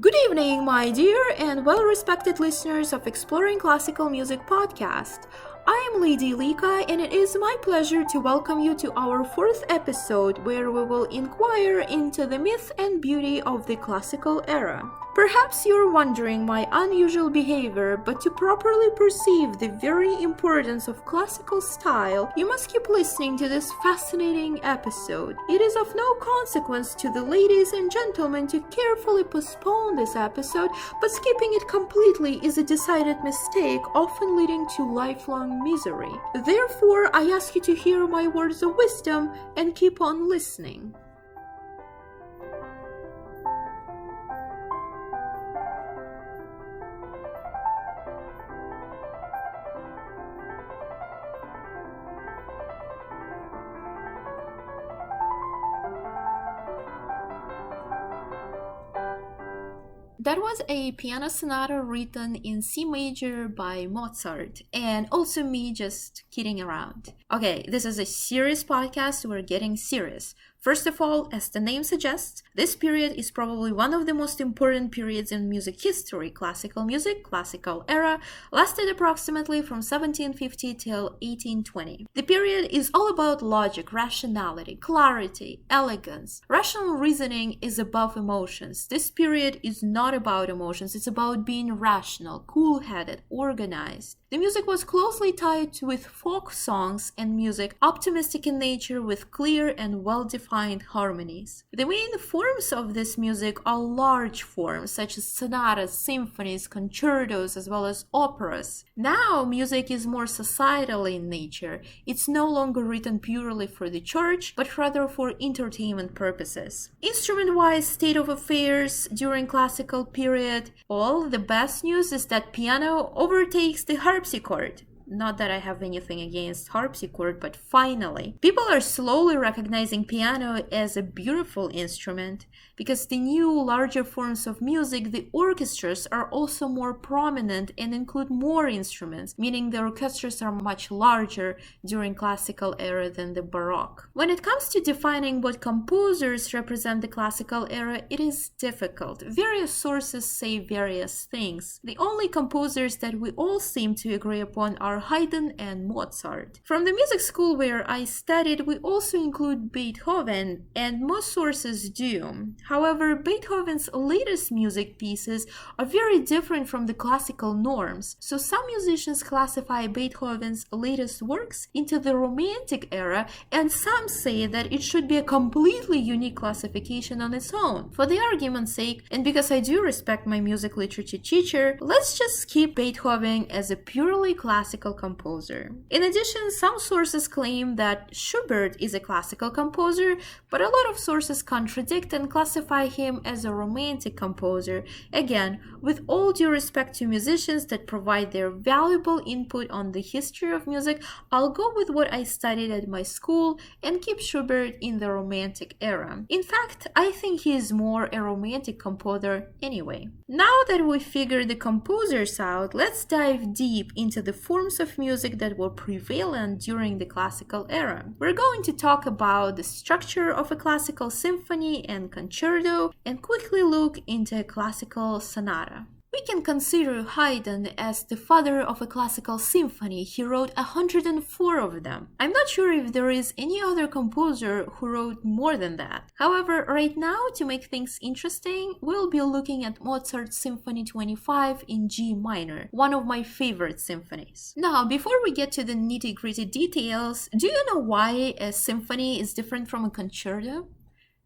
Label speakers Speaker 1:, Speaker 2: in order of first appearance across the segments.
Speaker 1: Good evening, my dear and well-respected listeners of Exploring Classical Music podcast. I am Lady Lika, and it is my pleasure to welcome you to our fourth episode where we will inquire into the myth and beauty of the classical era. Perhaps you're wondering my unusual behavior, but to properly perceive the very importance of classical style, you must keep listening to this fascinating episode. It is of no consequence to the ladies and gentlemen to carefully postpone this episode, but skipping it completely is a decided mistake, often leading to lifelong misery. Therefore, I ask you to hear my words of wisdom and keep on listening. That was a piano sonata written in C major by Mozart, and also me just kidding around. Okay, this is a serious podcast, we're getting serious. First of all, as the name suggests, this period is probably one of the most important periods in music history. Classical music, classical era, lasted approximately from 1750 till 1820. The period is all about logic, rationality, clarity, elegance. Rational reasoning is above emotions. This period is not about emotions, it's about being rational, cool-headed, organized. The music was closely tied with folk songs and music, optimistic in nature with clear and well-defined harmonies. The main forms of this music are large forms such as sonatas, symphonies, concertos, as well as operas. Now, music is more societal in nature. It's no longer written purely for the church, but rather for entertainment purposes. Instrument-wise state of affairs during classical period, well, the best news is that piano overtakes the harpsichord. Not that I have anything against harpsichord, but finally, people are slowly recognizing piano as a beautiful instrument because the new, larger forms of music, the orchestras, are also more prominent and include more instruments, meaning the orchestras are much larger during classical era than the Baroque. When it comes to defining what composers represent the classical era, it is difficult. Various sources say various things. The only composers that we all seem to agree upon are Haydn and Mozart. From the music school where I studied, we also include Beethoven, and most sources do. However, Beethoven's latest music pieces are very different from the classical norms, so some musicians classify Beethoven's latest works into the Romantic era, and some say that it should be a completely unique classification on its own. For the argument's sake, and because I do respect my music literature teacher, let's just keep Beethoven as a purely classical composer. In addition, some sources claim that Schubert is a classical composer, but a lot of sources contradict and classify him as a romantic composer. Again, with all due respect to musicians that provide their valuable input on the history of music, I'll go with what I studied at my school and keep Schubert in the romantic era. In fact, I think he is more a romantic composer anyway. Now that we figured the composers out, let's dive deep into the forms of music that were prevalent during the classical era. We're going to talk about the structure of a classical symphony and concerto and quickly look into a classical sonata. We can consider Haydn as the father of a classical symphony. He wrote 104 of them. I'm not sure if there is any other composer who wrote more than that. However, right now, to make things interesting, we'll be looking at Mozart's Symphony 25 in G minor, one of my favorite symphonies. Now, before we get to the nitty-gritty details, do you know why a symphony is different from a concerto?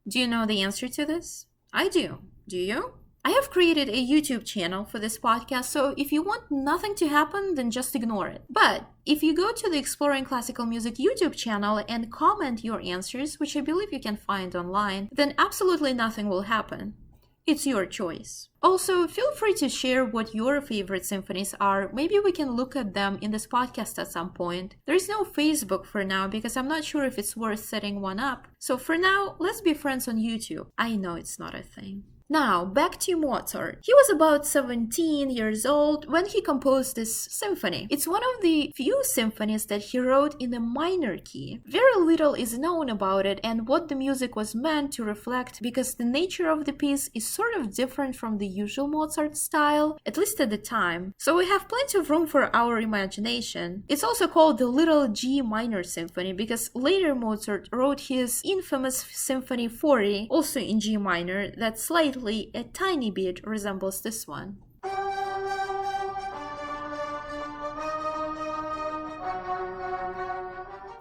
Speaker 1: Do you know the answer to this? I do. Do you? I have created a YouTube channel for this podcast, so if you want nothing to happen, then just ignore it. But if you go to the Exploring Classical Music YouTube channel and comment your answers, which I believe you can find online, then absolutely nothing will happen. It's your choice. Also, feel free to share what your favorite symphonies are. Maybe we can look at them in this podcast at some point. There is no Facebook for now because I'm not sure if it's worth setting one up. So for now, let's be friends on YouTube. I know it's not a thing. Now, back to Mozart. He was about 17 years old when he composed this symphony. It's one of the few symphonies that he wrote in a minor key. Very little is known about it and what the music was meant to reflect because the nature of the piece is sort of different from the usual Mozart style, at least at the time. So we have plenty of room for our imagination. It's also called the Little G minor symphony because later Mozart wrote his infamous Symphony 40, also in G minor, that slightly, a tiny bit, resembles this one.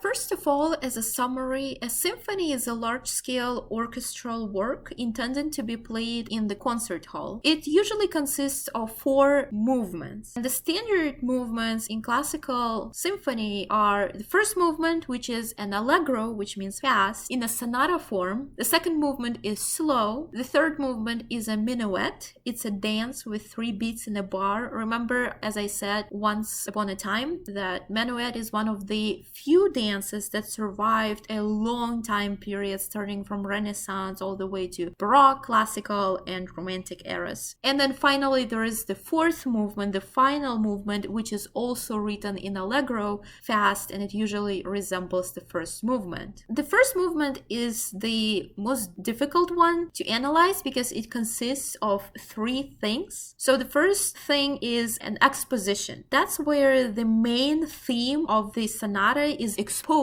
Speaker 1: First of all, as a summary, a symphony is a large-scale orchestral work intended to be played in the concert hall. It usually consists of 4 movements. And the standard movements in classical symphony are the first movement, which is an Allegro, which means fast, in a sonata form. The second movement is slow. The third movement is a minuet. It's a dance with 3 beats in a bar. Remember, as I said once upon a time, that minuet is one of the few dances that survived a long time period starting from Renaissance all the way to Baroque, Classical, and Romantic eras. And then finally there is the fourth movement, the final movement, which is also written in Allegro, fast, and it usually resembles the first movement. The first movement is the most difficult one to analyze because it consists of 3 things. So the first thing is an exposition. That's where the main theme of the sonata is exposed,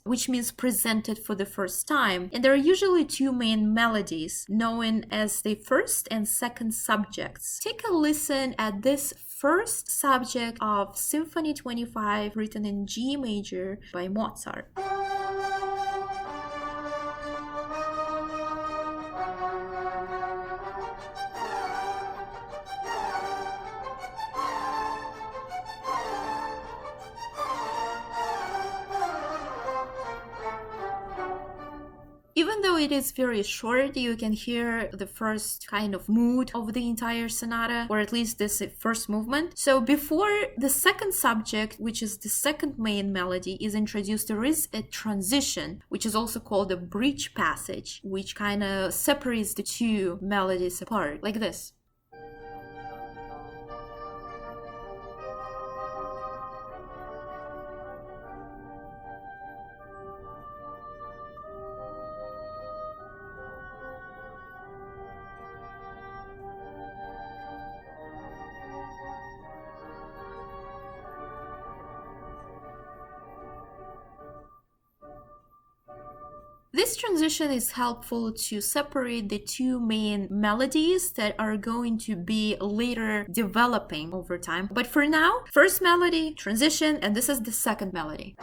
Speaker 1: which means presented for the first time. And there are usually 2 main melodies, known as the first and second subjects. Take a listen at this first subject of Symphony 25, written in G major by Mozart. Even though it is very short, you can hear the first kind of mood of the entire sonata, or at least this first movement. So before the second subject, which is the second main melody, is introduced, there is a transition, which is also called a bridge passage, which kind of separates the 2 melodies apart, like this. This transition is helpful to separate the 2 main melodies that are going to be later developing over time. But for now, first melody, transition, and this is the second melody.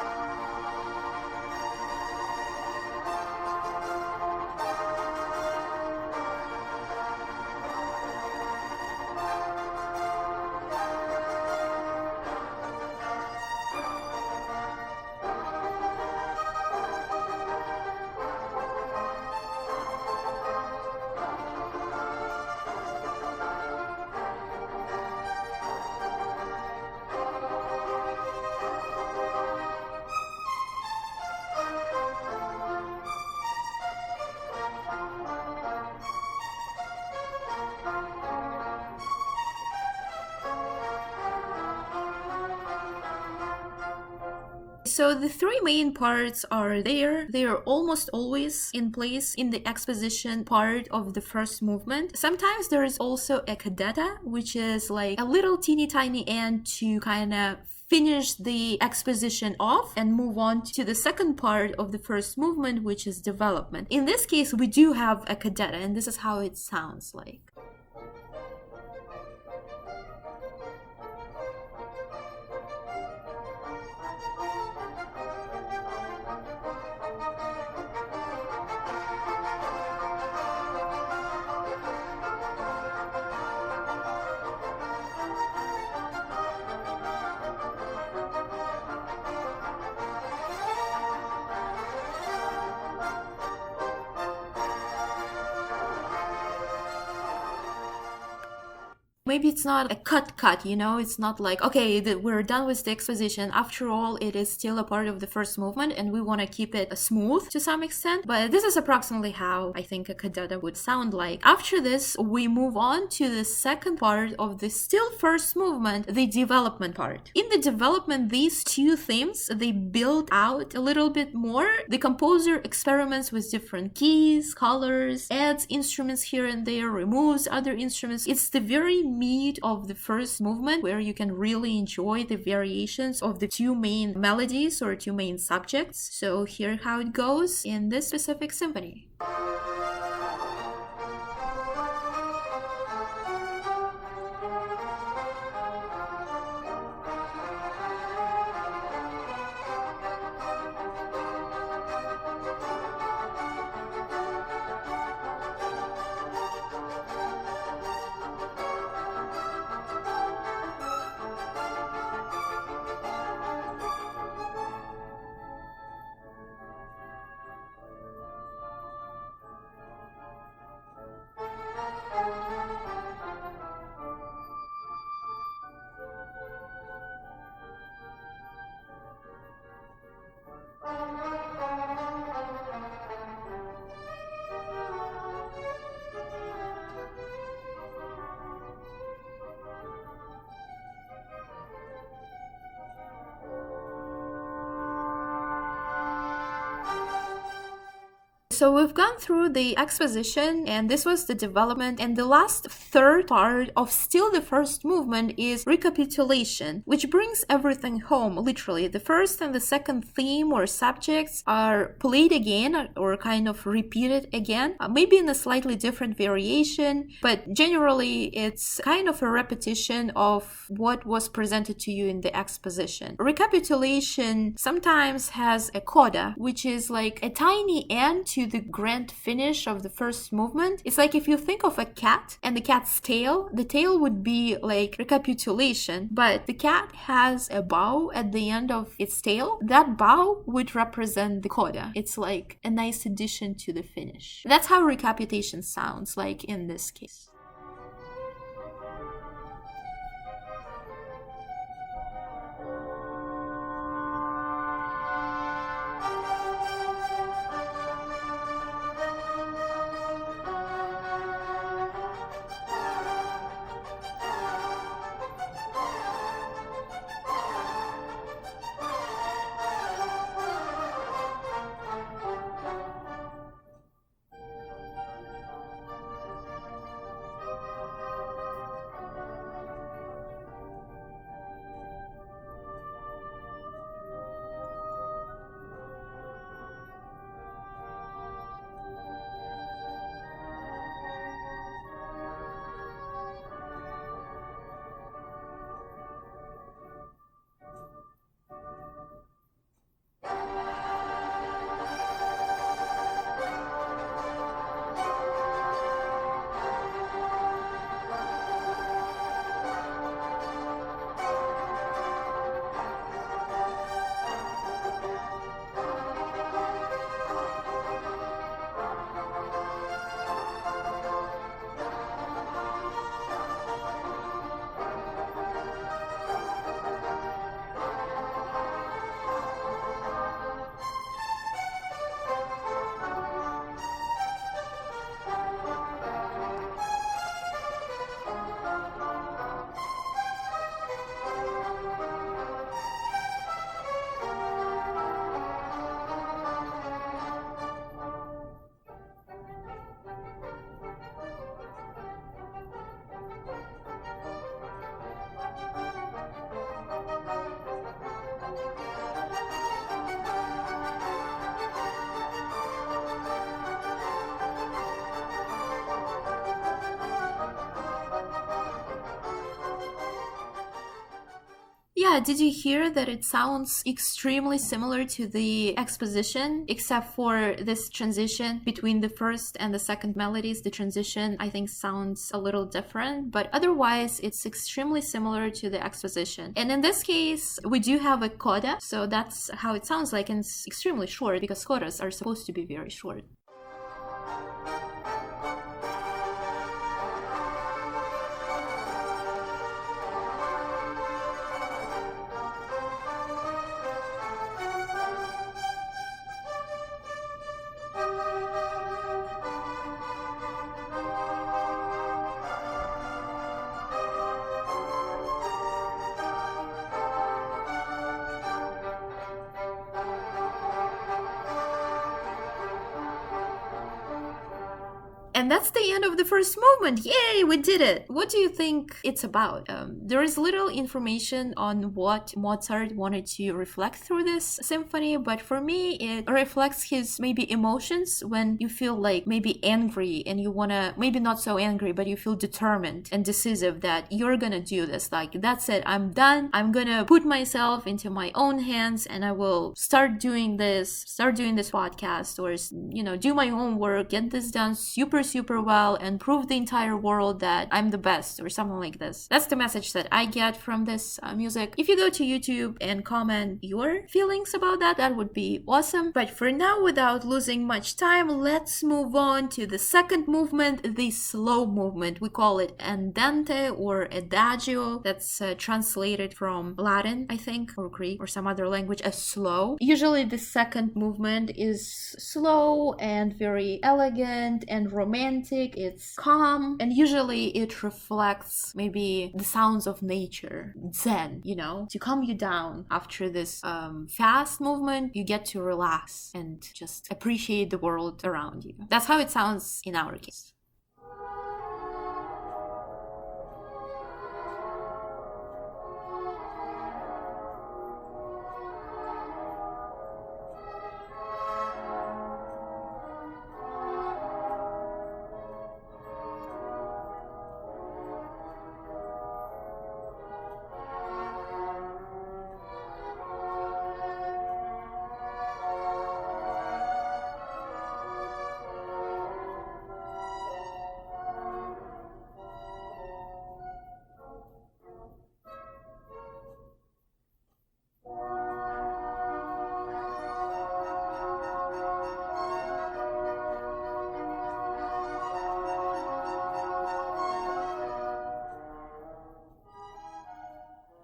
Speaker 1: So the 3 main parts are there. They are almost always in place in the exposition part of the first movement. Sometimes there is also a cantata, which is like a little teeny tiny end to kind of finish the exposition off and move on to the second part of the first movement, which is development. In this case, we do have a cantata, and this is how it sounds like. maybe it's not a cut, it's not like, okay, we're done with the exposition. After all, it is still a part of the first movement and we want to keep it smooth to some extent. But this is approximately how I think a cantata would sound like. After this, we move on to the second part of the still first movement, the development part. In the development, these two themes, they build out a little bit more. The composer experiments with different keys, colors, adds instruments here and there, removes other instruments. It's the very meat of the first movement where you can really enjoy the variations of the two main melodies or two main subjects. So here how it goes in this specific symphony. So we've gone through the exposition and this was the development, and the last third part of still the first movement is recapitulation, which brings everything home, literally. The first and the second theme or subjects are played again or kind of repeated again, maybe in a slightly different variation, but generally it's kind of a repetition of what was presented to you in the exposition. Recapitulation sometimes has a coda, which is like a tiny end to the grand finish of the first movement. It's like if you think of a cat and the cat's tail, the tail would be like recapitulation, but the cat has a bow at the end of its tail. That bow would represent the coda. It's like a nice addition to the finish. That's how recapitulation sounds like in this case. Yeah, did you hear that it sounds extremely similar to the exposition, except for this transition between the first and the second melodies? The transition, I think, sounds a little different, but otherwise it's extremely similar to the exposition. And in this case, we do have a coda, so that's how it sounds like, and it's extremely short because codas are supposed to be very short. And that's the end of the first movement. Yay, we did it. What do you think it's about? There is little information on what Mozart wanted to reflect through this symphony, but for me, it reflects his maybe emotions when you feel like maybe angry and you wanna, maybe not so angry, but you feel determined and decisive that you're gonna do this. Like, that's it, I'm done. I'm gonna put myself into my own hands and I will start doing this podcast, or, do my own work, get this done super well and prove the entire world that I'm the best, or something like this. That's the message that I get from this music. If you go to YouTube and comment your feelings about that, that would be awesome. But for now, without losing much time, let's move on to the second movement, the slow movement. We call it andante or adagio. That's translated from Latin, I think, or Greek or some other language as slow. Usually the second movement is slow and very elegant and romantic. It's calm, and usually it reflects maybe the sounds of nature, zen, to calm you down. After this fast movement, you get to relax and just appreciate the world around you. That's how it sounds in our case.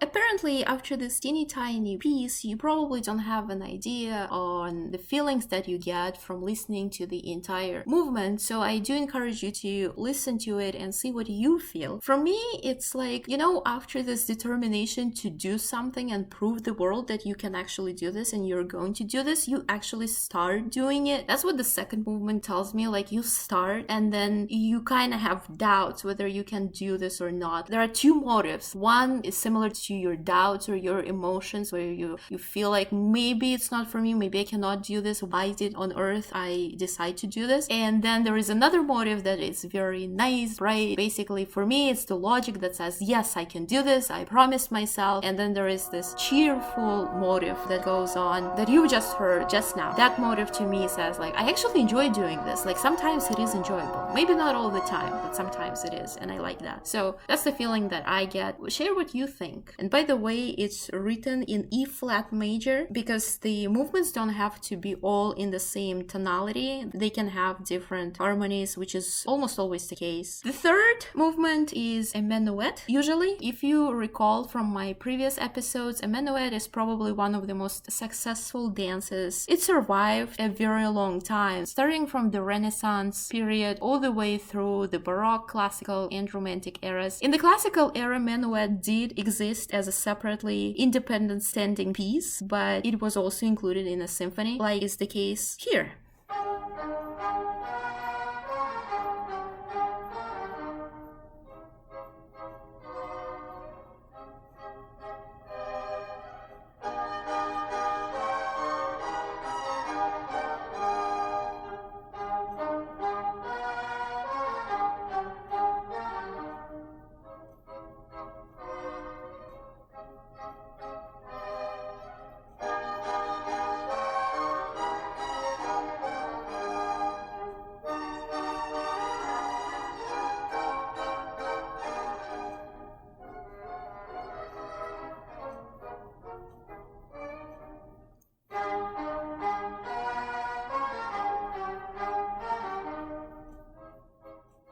Speaker 1: Apparently, after this teeny tiny piece, you probably don't have an idea on the feelings that you get from listening to the entire movement, so I do encourage you to listen to it and see what you feel. For me, it's like, after this determination to do something and prove the world that you can actually do this and you're going to do this, you actually start doing it. That's what the second movement tells me. Like, you start and then you kind of have doubts whether you can do this or not. There are two motives. One is similar to your doubts or your emotions, where you feel like maybe it's not for me, maybe I cannot do this, why did on earth I decide to do this? And then there is another motive that is very nice, right? Basically, for me, it's the logic that says, yes, I can do this, I promised myself. And then there is this cheerful motive that goes on that you just heard just now. That motive to me says, like, I actually enjoy doing this. Like, sometimes it is enjoyable, maybe not all the time, but sometimes it is, and I like that. So that's the feeling that I get. Share what you think. And by the way, it's written in E flat major because the movements don't have to be all in the same tonality. They can have different harmonies, which is almost always the case. The third movement is a minuet. Usually, if you recall from my previous episodes, a minuet is probably one of the most successful dances. It survived a very long time, starting from the Renaissance period all the way through the Baroque, classical, and romantic eras. In the classical era, minuet did exist as a separately independent standing piece, but it was also included in a symphony, like is the case here.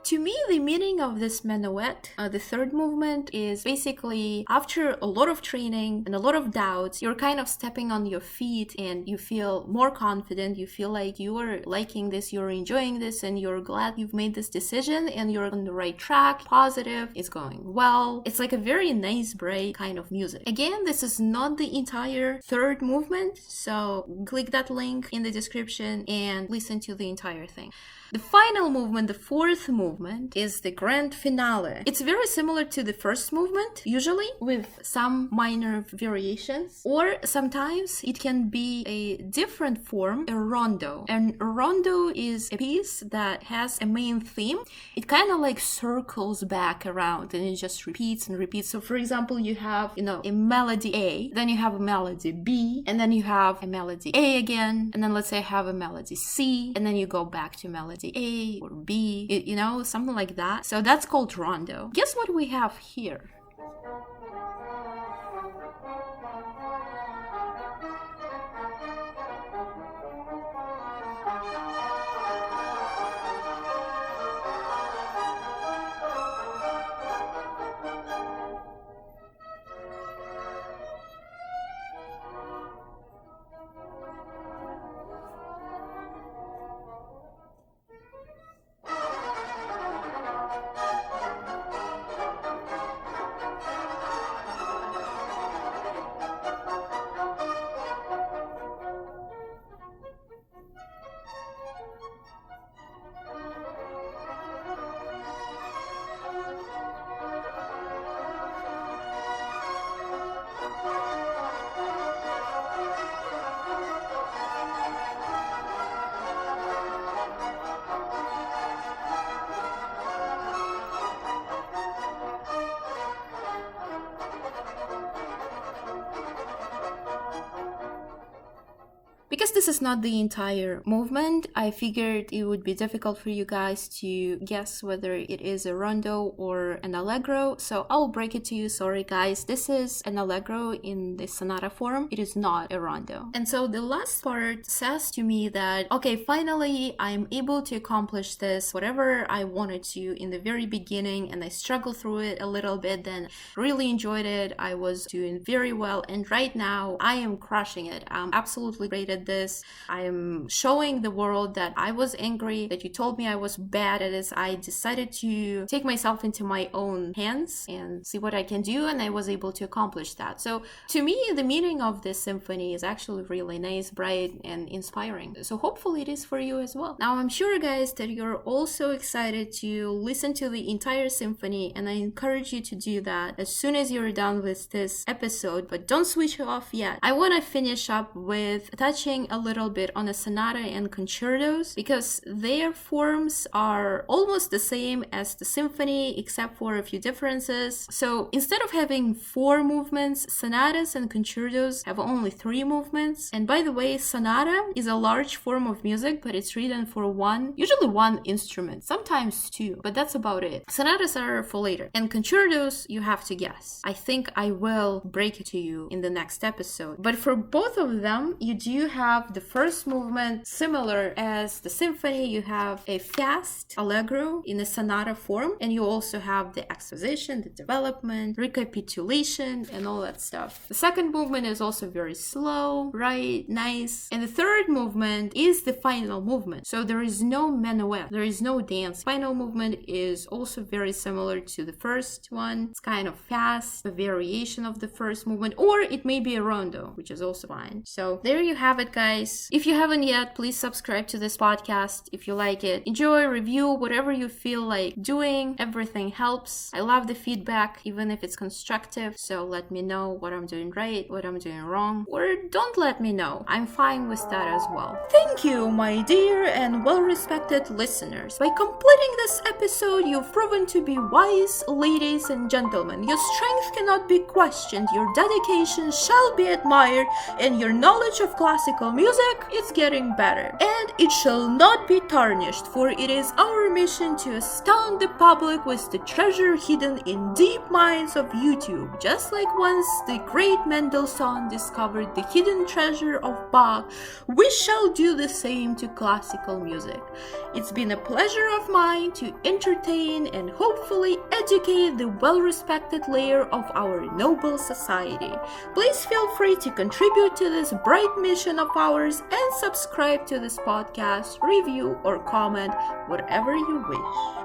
Speaker 1: to me, the meaning of this minuet, the third movement, is basically after a lot of training and a lot of doubts, you're kind of stepping on your feet and you feel more confident. You feel like you are liking this, you're enjoying this, and you're glad you've made this decision and you're on the right track, positive, it's going well. It's like a very nice, bright kind of music. Again, this is not the entire third movement, so click that link in the description and listen to the entire thing. The final movement, the fourth movement, is the grand finale. It's very similar to the first movement, usually, with some minor variations. Or sometimes it can be a different form, a rondo. And a rondo is a piece that has a main theme. It kind of like circles back around and it just repeats and repeats. So for example, you have, a melody A, then you have a melody B, and then you have a melody A again, and then let's say I have a melody C, and then you go back to melody A or B, something like that. So that's called rondo. Guess what we have here? Because this is not the entire movement, I figured it would be difficult for you guys to guess whether it is a rondo or an allegro, so I'll break it to you. Sorry guys, this is an allegro in the sonata form. It is not a rondo. And so the last part says to me that, okay, finally I'm able to accomplish this, whatever I wanted to in the very beginning, and I struggled through it a little bit, then really enjoyed it. I was doing very well, and right now I am crushing it. I'm absolutely great at this. I am showing the world that I was angry, that you told me I was bad at this. I decided to take myself into my own hands and see what I can do, and I was able to accomplish that. So to me, the meaning of this symphony is actually really nice, bright, and inspiring. So hopefully it is for you as well. Now I'm sure guys that you're also excited to listen to the entire symphony, and I encourage you to do that as soon as you're done with this episode, but don't switch off yet. I want to finish up with touching a little bit on the sonata and concertos, because their forms are almost the same as the symphony except for a few differences. So instead of having 4 movements, sonatas and concertos have only 3 movements. And by the way, sonata is a large form of music, but it's written for usually one instrument, sometimes 2, but that's about it. Sonatas are for later, and concertos you have to guess. I think I will break it to you in the next episode. But for both of them, you do have the first movement similar as the symphony. You have a fast allegro in a sonata form, and you also have the exposition, the development, recapitulation, and all that stuff. The second movement is also very slow, right, nice. And the third movement is the final movement. So there is no minuet, there is no dance. Final movement is also very similar to the first one. It's kind of fast, a variation of the first movement, or it may be a rondo, which is also fine. So there you have it, guys. If you haven't yet, please subscribe to this podcast if you like it. Enjoy, review, whatever you feel like doing. Everything helps. I love the feedback, even if it's constructive. So let me know what I'm doing right, what I'm doing wrong, or don't let me know. I'm fine with that as well. Thank you, my dear and well-respected listeners. By completing this episode, you've proven to be wise, ladies and gentlemen. Your strength cannot be questioned, your dedication shall be admired, and your knowledge of classical music is getting better, and it shall not be tarnished, for it is our mission to astound the public with the treasure hidden in deep mines of YouTube, just like once the great Mendelssohn discovered the hidden treasure of Bach. We shall do the same to classical music. It's been a pleasure of mine to entertain and hopefully educate the well-respected layer of our noble society. Please feel free to contribute to this bright mission of ours and subscribe to this podcast, review, or comment, whatever you wish.